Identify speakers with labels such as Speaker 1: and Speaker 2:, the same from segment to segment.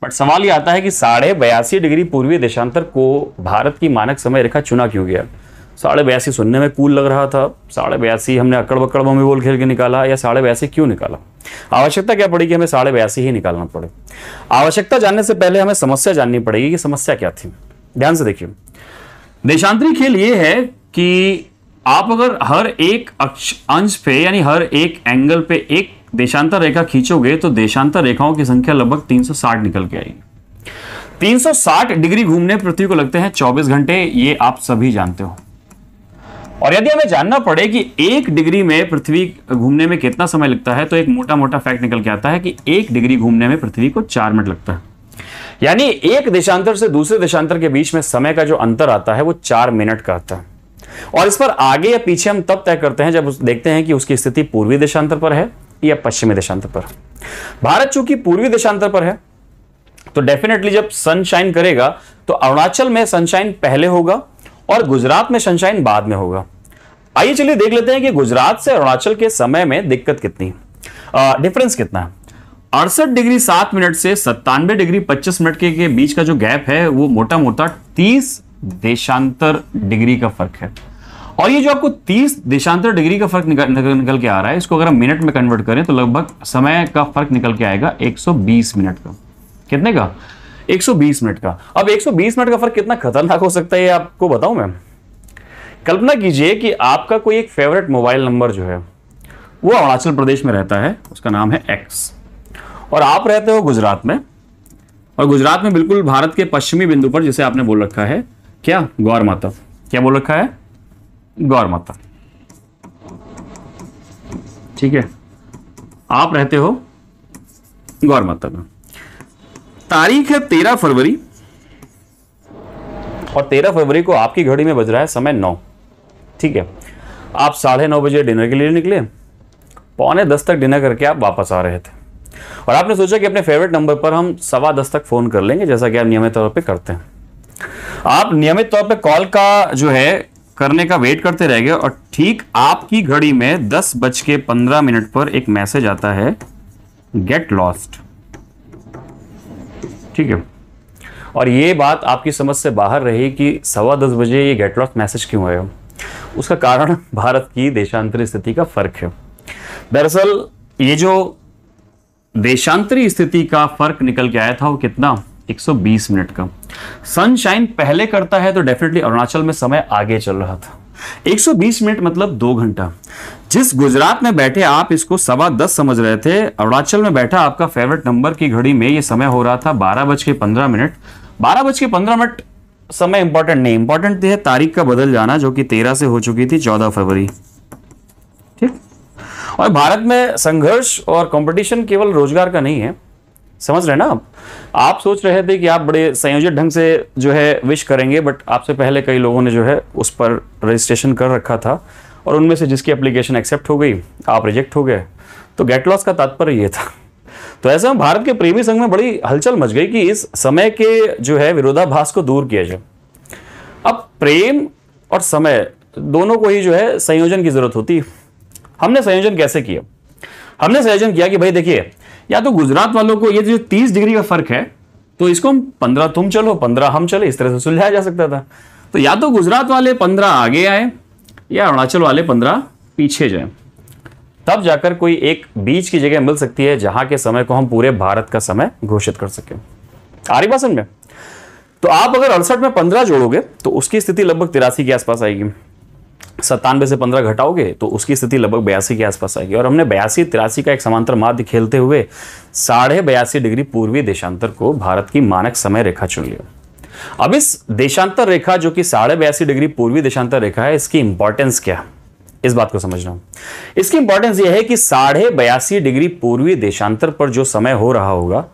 Speaker 1: But सवाल ये आता है कि 82.5 डिग्री पूर्वी देशांतर को भारत की मानक समय रेखा चुना क्यों गया? 82.5 सुनने में कूल लग रहा था, 82.5 हमने अकड़ बकड़ में बोल खेल के निकाला, या 82.5 क्यों निकाला? आवश्यकता क्या पड़ी कि हमें 82.5 ही निकालना पड़े? आवश्यकता जानने से पहले हमें समस्या जाननी पड़ेगी कि समस्या क्या थी। ध्यान से देखिए, देशांतरी खेल ये है कि आप अगर हर एक अंश पे यानी हर एक एंगल पे एक देशांतर रेखा खींचोगे तो देशांतर रेखाओं की संख्या लगभग 360 निकल के आएगी। 360 डिग्री घूमने पृथ्वी को लगते हैं 24 घंटे, ये आप सभी जानते हो। और यदि हमें जानना पड़े कि 1 डिग्री में पृथ्वी घूमने में कितना समय लगता है, तो एक मोटा मोटा फैक्ट निकल के आता है कि 1 डिग्री घूमने में पृथ्वी को 4 मिनट लगता है। यानी एक देशांतर से दूसरे देशांतर के बीच में समय का जो अंतर आता है वो 4 मिनट का आता है। और इस पर आगे या पीछे हम तब तय करते हैं जब देखते हैं कि उसकी स्थिति पूर्वी देशांतर पर है या पश्चिमी देशांतर पर। भारत चूंकि पूर्वी देशांतर पर है, तो डेफिनेटली जब सनशाइन करेगा तो अरुणाचल में सनशाइन पहले होगा और गुजरात में सनशाइन बाद में होगा। आइए चलिए देख लेते हैं कि गुजरात से अरुणाचल के समय में दिक्कत कितनी है, डिफरेंस कितना है। 68 डिग्री 7 मिनट से 97 डिग्री 25 मिनट के बीच का जो गैप है वो मोटा मोटा 30 देशांतर डिग्री का फर्क है। और ये जो आपको 30 देशांतर डिग्री का फर्क निकल के आ रहा है, इसको अगर हम मिनट में कन्वर्ट करें तो लगभग समय का फर्क निकल के आएगा 120 मिनट का। कितने का? 120 मिनट का। अब 120 मिनट का फर्क कितना खतरनाक हो सकता है ये आपको बताऊं मैं। कल्पना कीजिए कि आपका कोई एक फेवरेट मोबाइल नंबर जो है वो अरुणाचल प्रदेश में रहता है, उसका नाम है एक्स, और आप रहते हो गुजरात में, और गुजरात में बिल्कुल भारत के पश्चिमी बिंदु पर, जिसे आपने बोल रखा है क्या? गौर माता। क्या बोल रखा है? गौर माता। ठीक है, आप रहते हो गौर माता में। तारीख है 13 फरवरी, और 13 फरवरी को आपकी घड़ी में बज रहा है समय 9। ठीक है, आप 9:30 बजे डिनर के लिए निकले, 9:45 तक डिनर करके आप वापस आ रहे थे, और आपने सोचा कि अपने फेवरेट नंबर पर हम 10:15 तक फोन कर लेंगे, जैसा कि आप नियमित तौर पे करते हैं। आप नियमित तौर पे कॉल का जो है करने का वेट करते रह गए, और ठीक आपकी घड़ी में 10:15 पर एक मैसेज आता है, गेट लॉस्ट। ठीक है, और ये बात आपकी समझ से बाहर रही कि 10:15 बजे ये गेट लॉस्ट मैसेज क्यों आया। उसका कारण भारत की देशांतरी स्थिति का फर्क है। दरअसल ये जो देशांतरी स्थिति का फर्क निकल के आया था वो कितना? 120 मिनट का। सनशाइन पहले करता है तो डेफिनेटली अरुणाचल में समय आगे चल रहा था। 120 मिनट मतलब 2 घंटा। जिस गुजरात में बैठे आप इसको 10:15 समझ रहे थे, अरुणाचल में बैठा आपका फेवरेट नंबर की घड़ी में ये समय हो रहा था 12:15। 12:15 समय इंपॉर्टेंट नहीं, इंपॉर्टेंट है तारीख का बदल जाना, जो कि 13 से हो चुकी थी 14 फरवरी। ठीक, और भारत में संघर्ष और कंपटीशन केवल रोजगार का नहीं है, समझ रहे हैं ना आप सोच रहे थे कि आप बड़े संयोजित ढंग से जो है विश करेंगे, बट आपसे पहले कई लोगों ने जो है उस पर रजिस्ट्रेशन कर रखा था, और उनमें से जिसकी एप्लीकेशन एक्सेप्ट हो गई आप रिजेक्ट हो गए। तो गेट लॉस का तात्पर्य ये था। तो ऐसे में भारत के प्रेमी संघ में बड़ी हलचल मच गई कि इस समय के जो है विरोधाभास को दूर किया जाए। अब प्रेम और समय दोनों को ही जो है संयोजन की जरूरत होती है। हमने संयोजन कैसे किया? हमने संयोजन किया कि भाई देखिए, या तो गुजरात वालों को ये जो 30 डिग्री का फर्क है, तो इसको हम 15 तुम चलो 15 हम चले, इस तरह से सुलझाया जा सकता था। तो या तो गुजरात वाले 15 आगे आए या अरुणाचल वाले 15 पीछे जाए, तब जाकर कोई एक बीच की जगह मिल सकती है जहां के समय को हम पूरे भारत का समय घोषित कर सके। आ रही बात समझ में? तो आप अगर 68 में 15 जोड़ोगे तो उसकी स्थिति लगभग 83 के आसपास आएगी। 97 से 15 घटाओगे तो उसकी स्थिति लगभग 82 के आसपास आएगी। और हमने 82-83 का एक समांतर माध्य खेलते हुए 82.5 डिग्री पूर्वी देशांतर को भारत की मानक समय रेखा चुन लिया। अब इस देशांतर रेखा जो कि 82.5 डिग्री पूर्वी देशांतर रेखा है, इसकी इंपॉर्टेंस क्या है, इस बात को समझना। इसकी इंपॉर्टेंस यह है कि 82.5 डिग्री पूर्वी देशांतर पर जो समय हो रहा होगा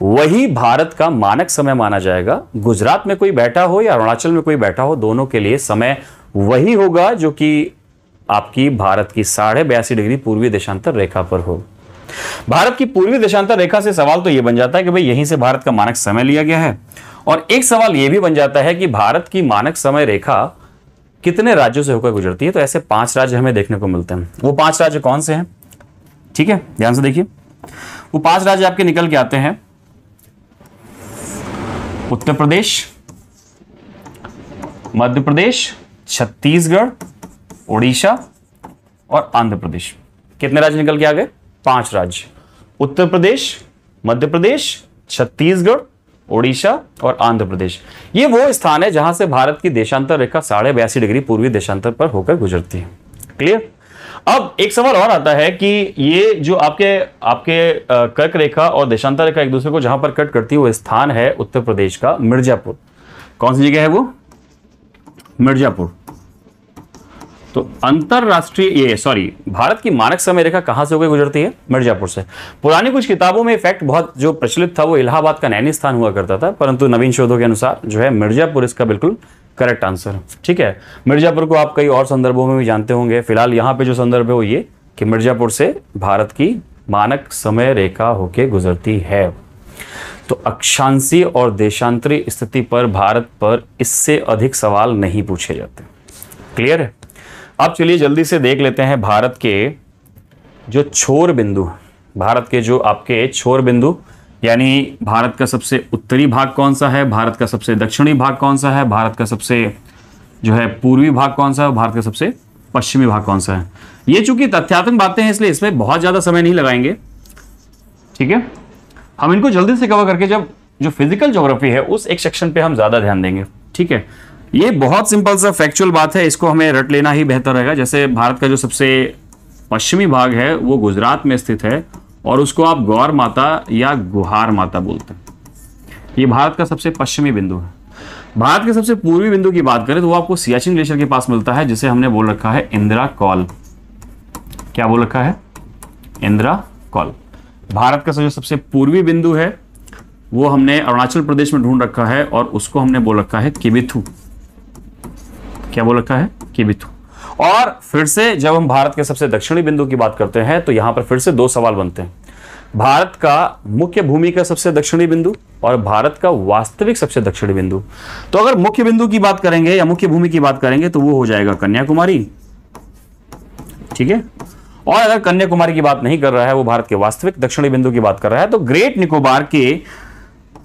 Speaker 1: वही भारत का मानक समय माना जाएगा। गुजरात में कोई बैठा हो या अरुणाचल में कोई बैठा हो, दोनों के लिए समय वही होगा जो कि आपकी भारत की 82.5 डिग्री पूर्वी देशांतर रेखा पर हो। भारत की पूर्वी देशांतर रेखा से सवाल तो यह बन जाता है कि भाई यहीं से भारत का मानक समय लिया गया है, और एक सवाल यह भी बन जाता है कि भारत की मानक समय रेखा कितने राज्यों से होकर गुजरती है। तो ऐसे 5 राज्य हमें देखने को मिलते हैं। वो 5 राज्य कौन से हैं? ठीक है, ध्यान से देखिए। वो 5 राज्य आपके निकल के आते हैं उत्तर प्रदेश, मध्य प्रदेश, छत्तीसगढ़, उड़ीसा और आंध्र प्रदेश। कितने राज्य निकल के आ गए? 5 राज्य। उत्तर प्रदेश, मध्य प्रदेश, छत्तीसगढ़, उड़ीसा और आंध्र प्रदेश। ये वो स्थान है जहां से भारत की देशांतर रेखा 82.5 डिग्री पूर्वी देशांतर पर होकर गुजरती है। क्लियर? अब एक सवाल और आता है कि ये जो आपके कर्क रेखा और देशांतर रेखा एक दूसरे को जहां पर कट करती है वो स्थान है उत्तर प्रदेश का मिर्जापुर। कौन सी जगह है वो? मिर्जापुर। तो भारत की मानक समय रेखा कहां से होकर गुजरती है? मिर्जापुर से। पुरानी कुछ किताबों में फैक्ट बहुत जो प्रचलित था वो इलाहाबाद का नैनी स्थान हुआ करता था, परंतु नवीन शोधों के अनुसार जो है मिर्जापुर इसका बिल्कुल करेक्ट आंसर। ठीक है, मिर्जापुर को आप कई और संदर्भों में भी जानते होंगे। फिलहाल यहां पे जो संदर्भ है वो ये कि मिर्जापुर से भारत की मानक समय रेखा होके गुजरती है। तो अक्षांशीय और देशांतरी स्थिति पर भारत पर इससे अधिक सवाल नहीं पूछे जाते। क्लियर है? अब चलिए जल्दी से देख लेते हैं भारत के जो छोर बिंदु, भारत के जो आपके छोर बिंदु, यानी भारत का सबसे उत्तरी भाग कौन सा है, भारत का सबसे दक्षिणी भाग कौन सा है, भारत का सबसे जो है पूर्वी भाग कौन सा है, भारत का सबसे पश्चिमी भाग कौन सा है। ये चूंकि तथ्यात्मक बातें हैं इसलिए इसमें बहुत ज्यादा समय नहीं लगाएंगे। ठीक है, हम इनको जल्दी से कवर करके जब जो फिजिकल ज्योग्राफी है उस एक सेक्शन पे हम ज्यादा ध्यान देंगे। ठीक है, ये बहुत सिंपल सा फैक्चुअल बात है, इसको हमें रट लेना ही बेहतर रहेगा। जैसे भारत का जो सबसे पश्चिमी भाग है वो गुजरात में स्थित है और उसको आप गौर माता या गुहार माता बोलते हैं। ये भारत का सबसे पश्चिमी बिंदु है। भारत के सबसे पूर्वी बिंदु की बात करें तो वो आपको सियाचिन ग्लेशियर के पास मिलता है, जिसे हमने बोल रखा है इंदिरा कॉल। क्या बोल रखा है? इंदिरा कॉल। भारत का जो सबसे पूर्वी बिंदु है वो हमने अरुणाचल प्रदेश में ढूंढ रखा है और उसको हमने बोल रखा है किबिथु। क्या बोल रखा है? किबिथु। और फिर से जब हम भारत के सबसे दक्षिणी बिंदु की बात करते हैं तो यहां पर फिर से 2 सवाल बनते हैं। भारत का मुख्य भूमि का सबसे दक्षिणी बिंदु और भारत का वास्तविक सबसे दक्षिणी बिंदु। तो अगर मुख्य बिंदु की बात करेंगे या मुख्य भूमि की बात करेंगे तो वो हो जाएगा कन्याकुमारी। ठीक है, और अगर कन्याकुमारी की बात नहीं कर रहा है, वो भारत के वास्तविक दक्षिणी बिंदु की बात कर रहा है, तो ग्रेट निकोबार के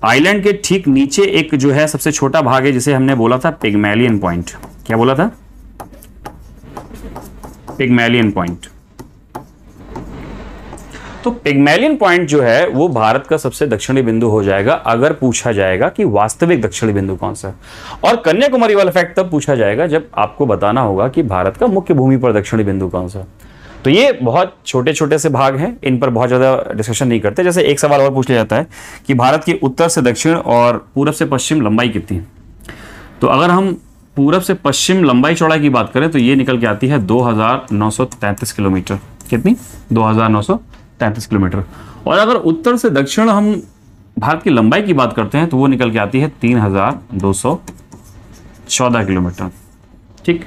Speaker 1: आइलैंड के ठीक नीचे एक जो है सबसे छोटा भाग है जिसे हमने बोला था पिग्मेलियन पॉइंट। क्या बोला था? Pygmalion point. तो पिग्मेलियन पॉइंट जो है वो भारत का सबसे दक्षिणी बिंदु हो जाएगा अगर पूछा जाएगा कि वास्तविक दक्षिणी बिंदु कौन सा है। और कन्याकुमारी वाला फैक्ट तब पूछा जाएगा जब आपको बताना होगा कि भारत का मुख्य भूमि पर दक्षिणी बिंदु कौन सा। तो ये बहुत छोटे छोटे से भाग हैं, इन पर बहुत ज्यादा डिस्कशन नहीं करते। जैसे एक सवाल और पूछ लिया जाता है कि भारत की उत्तर से दक्षिण और पूरब से पश्चिम लंबाई कितनी है। तो अगर हम पूरब से पश्चिम लंबाई चौड़ाई की बात करें तो ये निकल के आती है 2933 किलोमीटर। कितनी? 2933 किलोमीटर। और अगर उत्तर से दक्षिण हम भारत की लंबाई की बात करते हैं तो वो निकल के आती है 3214 किलोमीटर। ठीक,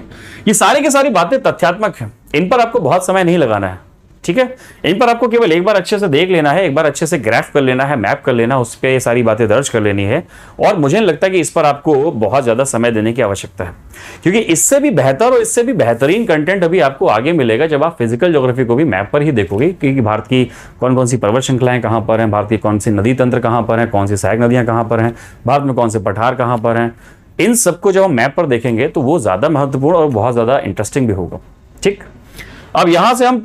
Speaker 1: ये सारी की सारी बातें तथ्यात्मक हैं, इन पर आपको बहुत समय नहीं लगाना है। ठीक है, इन पर आपको केवल एक बार अच्छे से देख लेना है, एक बार अच्छे से ग्राफ कर लेना है, मैप कर लेना, उस पर ये सारी बातें दर्ज कर लेनी है। और मुझे नहीं लगता कि इस पर आपको बहुत ज्यादा समय देने की आवश्यकता है, क्योंकि इससे भी बेहतर और इससे भी बेहतरीन कंटेंट अभी आपको आगे मिलेगा जब आप फिजिकल ज्योग्राफी को भी मैप पर ही देखोगे, क्योंकि भारत की कौन कौन सी पर्वत श्रृंखलाएं कहाँ पर हैं, भारत की कौन सी नदी तंत्र कहाँ पर है, कौन सी सहायक नदियां कहाँ पर हैं, भारत में कौन से पठार कहाँ पर हैं। इन सबको जब हम मैप पर देखेंगे तो वो ज्यादा महत्वपूर्ण और बहुत ज्यादा इंटरेस्टिंग भी होगा। ठीक, अब यहां से हम